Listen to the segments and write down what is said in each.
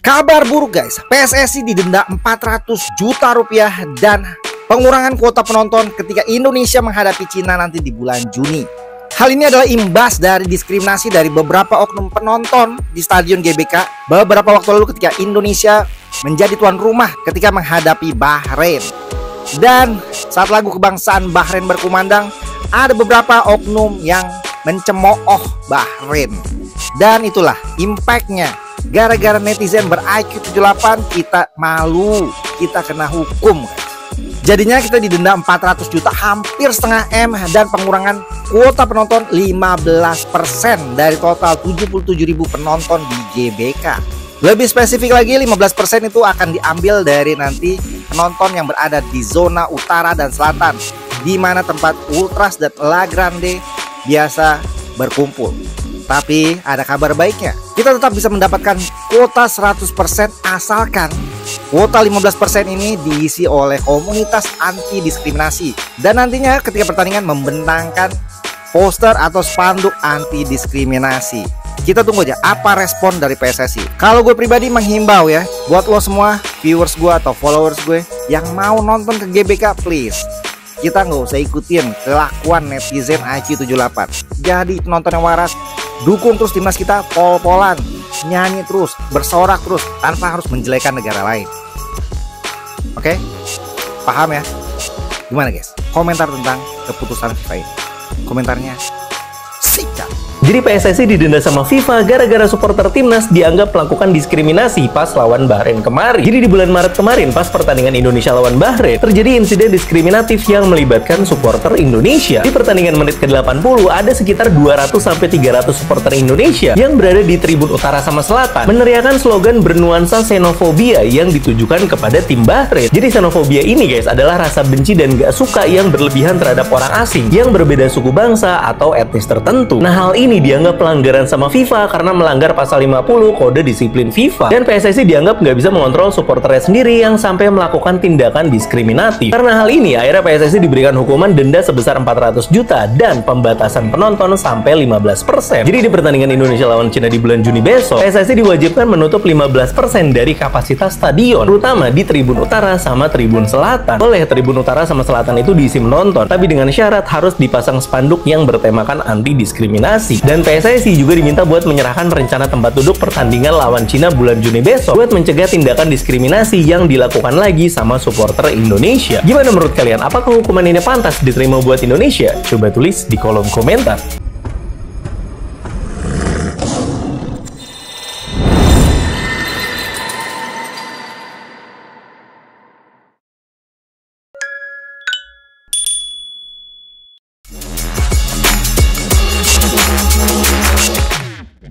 Kabar buruk guys, PSSI didenda 400 juta rupiah dan pengurangan kuota penonton ketika Indonesia menghadapi Cina nanti di bulan Juni. Hal ini adalah imbas dari diskriminasi dari beberapa oknum penonton di Stadion GBK beberapa waktu lalu ketika Indonesia menjadi tuan rumah ketika menghadapi Bahrain. Dan saat lagu kebangsaan Bahrain berkumandang, ada beberapa oknum yang mencemooh Bahrain. Dan itulah impactnya. Gara-gara netizen ber-IQ 78 kita malu, kita kena hukum guys. Jadinya kita didenda 400 juta, hampir setengah M, dan pengurangan kuota penonton 15% dari total 77.000 penonton di GBK. Lebih spesifik lagi, 15% itu akan diambil dari nanti penonton yang berada di zona utara dan selatan, di mana tempat Ultras dan La Grande biasa berkumpul. Tapi ada kabar baiknya, kita tetap bisa mendapatkan kuota 100% asalkan kuota 15% ini diisi oleh komunitas anti diskriminasi. Dan nantinya ketika pertandingan membentangkan poster atau spanduk anti diskriminasi. Kita tunggu aja apa respon dari PSSI. Kalau gue pribadi menghimbau ya, buat lo semua viewers gue atau followers gue yang mau nonton ke GBK, please, kita nggak usah ikutin kelakuan netizen IQ 78. Jadi penonton yang waras, dukung terus timnas kita pol-polan, nyanyi terus, bersorak terus tanpa harus menjelekan negara lain. Oke? Paham ya? Gimana guys? Komentar tentang keputusan FIFA ini. Komentarnya sikat. Jadi PSSI didenda sama FIFA gara-gara supporter timnas dianggap melakukan diskriminasi pas lawan Bahrain kemarin. Jadi di bulan Maret kemarin pas pertandingan Indonesia lawan Bahrain, terjadi insiden diskriminatif yang melibatkan supporter Indonesia. Di pertandingan menit ke-80 ada sekitar 200-300 supporter Indonesia yang berada di tribun utara sama selatan meneriakan slogan bernuansa xenofobia yang ditujukan kepada tim Bahrain. Jadi xenofobia ini guys adalah rasa benci dan gak suka yang berlebihan terhadap orang asing yang berbeda suku bangsa atau etnis tertentu. Nah, hal ini dianggap pelanggaran sama FIFA karena melanggar pasal 50 kode disiplin FIFA, dan PSSI dianggap nggak bisa mengontrol supporternya sendiri yang sampai melakukan tindakan diskriminatif. Karena hal ini akhirnya PSSI diberikan hukuman denda sebesar 400 juta dan pembatasan penonton sampai 15%. Jadi di pertandingan Indonesia lawan Cina di bulan Juni besok, PSSI diwajibkan menutup 15% dari kapasitas stadion, terutama di tribun utara sama tribun selatan. Oleh tribun utara sama selatan itu diisi menonton, tapi dengan syarat harus dipasang spanduk yang bertemakan anti diskriminasi. Dan PSSI juga diminta buat menyerahkan rencana tempat duduk pertandingan lawan Cina bulan Juni besok buat mencegah tindakan diskriminasi yang dilakukan lagi sama supporter Indonesia. Gimana menurut kalian? Apakah hukuman ini pantas diterima buat Indonesia? Coba tulis di kolom komentar.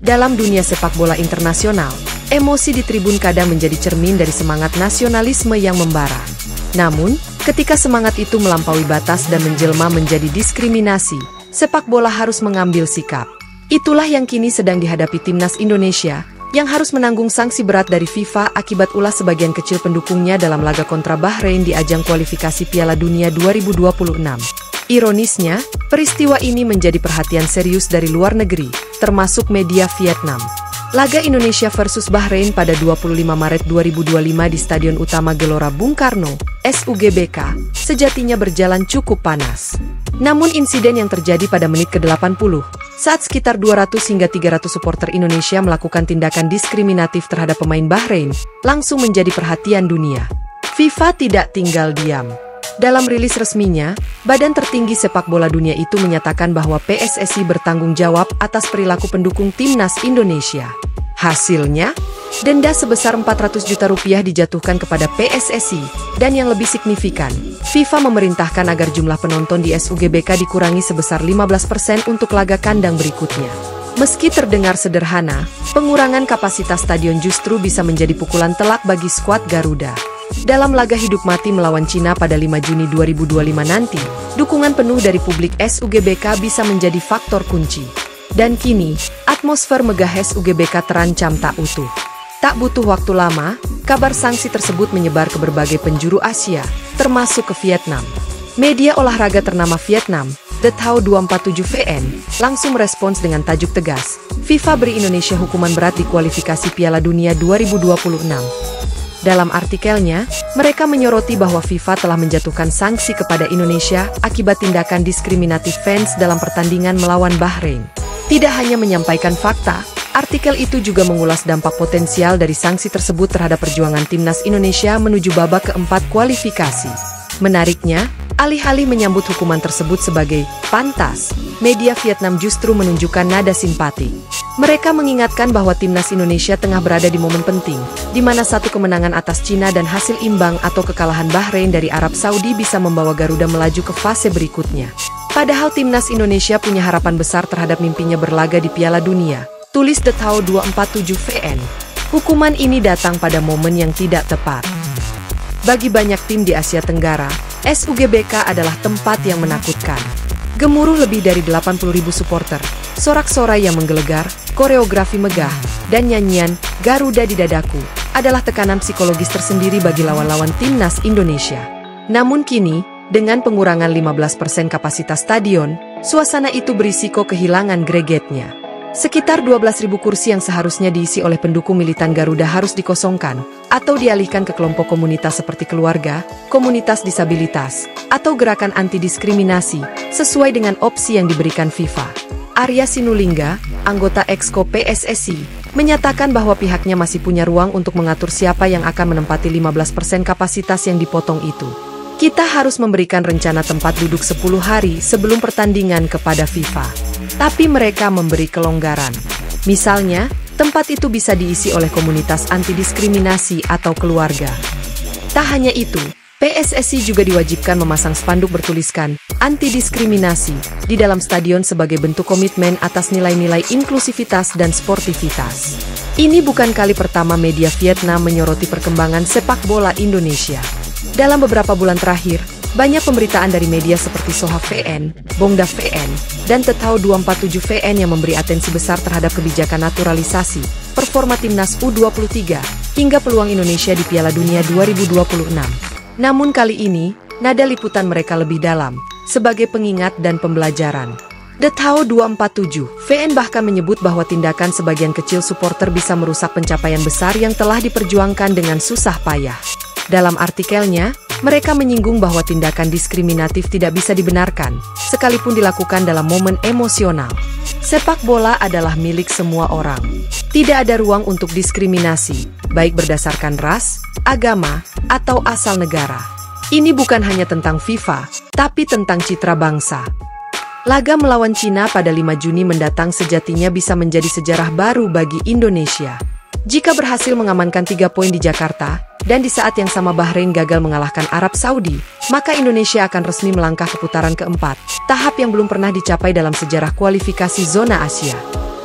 Dalam dunia sepak bola internasional, emosi di tribun kadang menjadi cermin dari semangat nasionalisme yang membara. Namun, ketika semangat itu melampaui batas dan menjelma menjadi diskriminasi, sepak bola harus mengambil sikap. Itulah yang kini sedang dihadapi timnas Indonesia, yang harus menanggung sanksi berat dari FIFA akibat ulah sebagian kecil pendukungnya dalam laga kontra Bahrain di ajang kualifikasi Piala Dunia 2026. Ironisnya, peristiwa ini menjadi perhatian serius dari luar negeri, termasuk media Vietnam. Laga Indonesia versus Bahrain pada 25 Maret 2025 di Stadion Utama Gelora Bung Karno, SUGBK, sejatinya berjalan cukup panas. Namun insiden yang terjadi pada menit ke-80, saat sekitar 200 hingga 300 supporter Indonesia melakukan tindakan diskriminatif terhadap pemain Bahrain, langsung menjadi perhatian dunia. FIFA tidak tinggal diam. Dalam rilis resminya, Badan Tertinggi Sepak Bola Dunia itu menyatakan bahwa PSSI bertanggung jawab atas perilaku pendukung timnas Indonesia. Hasilnya, denda sebesar 400 juta rupiah dijatuhkan kepada PSSI, dan yang lebih signifikan, FIFA memerintahkan agar jumlah penonton di SUGBK dikurangi sebesar 15% untuk laga kandang berikutnya. Meski terdengar sederhana, pengurangan kapasitas stadion justru bisa menjadi pukulan telak bagi skuad Garuda. Dalam laga hidup mati melawan Cina pada 5 Juni 2025 nanti, dukungan penuh dari publik SUGBK bisa menjadi faktor kunci. Dan kini, atmosfer megah SUGBK terancam tak utuh. Tak butuh waktu lama, kabar sanksi tersebut menyebar ke berbagai penjuru Asia, termasuk ke Vietnam. Media olahraga ternama Vietnam, The Thao 247 VN, langsung merespons dengan tajuk tegas, FIFA beri Indonesia hukuman berat di kualifikasi Piala Dunia 2026. Dalam artikelnya, mereka menyoroti bahwa FIFA telah menjatuhkan sanksi kepada Indonesia akibat tindakan diskriminatif fans dalam pertandingan melawan Bahrain. Tidak hanya menyampaikan fakta, artikel itu juga mengulas dampak potensial dari sanksi tersebut terhadap perjuangan timnas Indonesia menuju babak keempat kualifikasi. Menariknya, alih-alih menyambut hukuman tersebut sebagai pantas, media Vietnam justru menunjukkan nada simpati. Mereka mengingatkan bahwa timnas Indonesia tengah berada di momen penting, di mana satu kemenangan atas Cina dan hasil imbang atau kekalahan Bahrain dari Arab Saudi bisa membawa Garuda melaju ke fase berikutnya. Padahal timnas Indonesia punya harapan besar terhadap mimpinya berlaga di Piala Dunia, tulis The Tao 247 VN. Hukuman ini datang pada momen yang tidak tepat. Bagi banyak tim di Asia Tenggara, SUGBK adalah tempat yang menakutkan. Gemuruh lebih dari 80.000 supporter, sorak-sorai yang menggelegar, koreografi megah, dan nyanyian Garuda di dadaku adalah tekanan psikologis tersendiri bagi lawan-lawan timnas Indonesia. Namun kini, dengan pengurangan 15% kapasitas stadion, suasana itu berisiko kehilangan gregetnya. Sekitar 12.000 kursi yang seharusnya diisi oleh pendukung militan Garuda harus dikosongkan atau dialihkan ke kelompok komunitas seperti keluarga, komunitas disabilitas, atau gerakan anti-diskriminasi sesuai dengan opsi yang diberikan FIFA. Arya Sinulinga, anggota Exco PSSI, menyatakan bahwa pihaknya masih punya ruang untuk mengatur siapa yang akan menempati 15% kapasitas yang dipotong itu. Kita harus memberikan rencana tempat duduk 10 hari sebelum pertandingan kepada FIFA. Tapi mereka memberi kelonggaran. Misalnya, tempat itu bisa diisi oleh komunitas anti-diskriminasi atau keluarga. Tak hanya itu, PSSI juga diwajibkan memasang spanduk bertuliskan anti-diskriminasi di dalam stadion sebagai bentuk komitmen atas nilai-nilai inklusivitas dan sportivitas. Ini bukan kali pertama media Vietnam menyoroti perkembangan sepak bola Indonesia. Dalam beberapa bulan terakhir, banyak pemberitaan dari media seperti Soha VN, Bongda VN, dan Tetao 247 VN yang memberi atensi besar terhadap kebijakan naturalisasi, performa timnas U23, hingga peluang Indonesia di Piala Dunia 2026. Namun kali ini, nada liputan mereka lebih dalam, sebagai pengingat dan pembelajaran. Tetao 247 VN bahkan menyebut bahwa tindakan sebagian kecil supporter bisa merusak pencapaian besar yang telah diperjuangkan dengan susah payah. Dalam artikelnya, mereka menyinggung bahwa tindakan diskriminatif tidak bisa dibenarkan, sekalipun dilakukan dalam momen emosional. Sepak bola adalah milik semua orang. Tidak ada ruang untuk diskriminasi, baik berdasarkan ras, agama, atau asal negara. Ini bukan hanya tentang FIFA, tapi tentang citra bangsa. Laga melawan Cina pada 5 Juni mendatang sejatinya bisa menjadi sejarah baru bagi Indonesia. Jika berhasil mengamankan 3 poin di Jakarta, dan di saat yang sama Bahrain gagal mengalahkan Arab Saudi, maka Indonesia akan resmi melangkah ke putaran keempat, tahap yang belum pernah dicapai dalam sejarah kualifikasi zona Asia.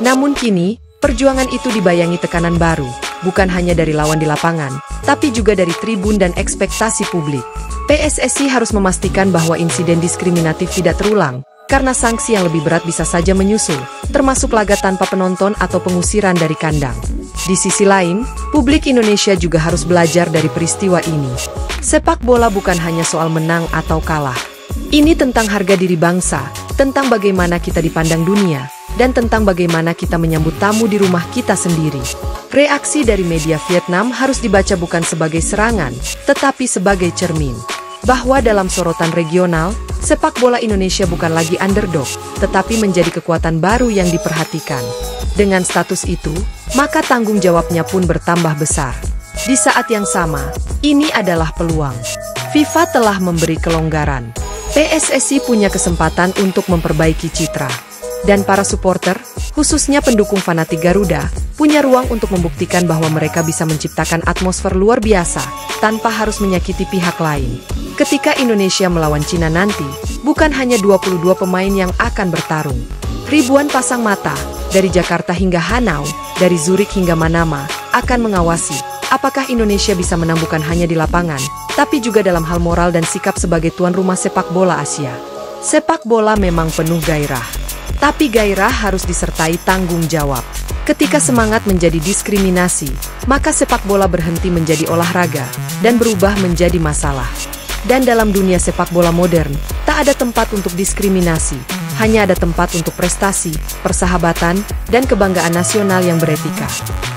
Namun kini, perjuangan itu dibayangi tekanan baru, bukan hanya dari lawan di lapangan, tapi juga dari tribun dan ekspektasi publik. PSSI harus memastikan bahwa insiden diskriminatif tidak terulang, karena sanksi yang lebih berat bisa saja menyusul, termasuk laga tanpa penonton atau pengusiran dari kandang. Di sisi lain, publik Indonesia juga harus belajar dari peristiwa ini. Sepak bola bukan hanya soal menang atau kalah. Ini tentang harga diri bangsa, tentang bagaimana kita dipandang dunia, dan tentang bagaimana kita menyambut tamu di rumah kita sendiri. Reaksi dari media Vietnam harus dibaca bukan sebagai serangan, tetapi sebagai cermin. Bahwa dalam sorotan regional, sepak bola Indonesia bukan lagi underdog, tetapi menjadi kekuatan baru yang diperhatikan. Dengan status itu, maka tanggung jawabnya pun bertambah besar. Di saat yang sama, ini adalah peluang. FIFA telah memberi kelonggaran. PSSI punya kesempatan untuk memperbaiki citra. Dan para supporter, khususnya pendukung fanatik Garuda, punya ruang untuk membuktikan bahwa mereka bisa menciptakan atmosfer luar biasa, tanpa harus menyakiti pihak lain. Ketika Indonesia melawan Cina nanti, bukan hanya 22 pemain yang akan bertarung. Ribuan pasang mata, dari Jakarta hingga Hanau, dari Zurich hingga Manama, akan mengawasi apakah Indonesia bisa menang bukan hanya di lapangan, tapi juga dalam hal moral dan sikap sebagai tuan rumah sepak bola Asia. Sepak bola memang penuh gairah, tapi gairah harus disertai tanggung jawab. Ketika semangat menjadi diskriminasi, maka sepak bola berhenti menjadi olahraga dan berubah menjadi masalah. Dan dalam dunia sepak bola modern, tak ada tempat untuk diskriminasi, hanya ada tempat untuk prestasi, persahabatan, dan kebanggaan nasional yang beretika.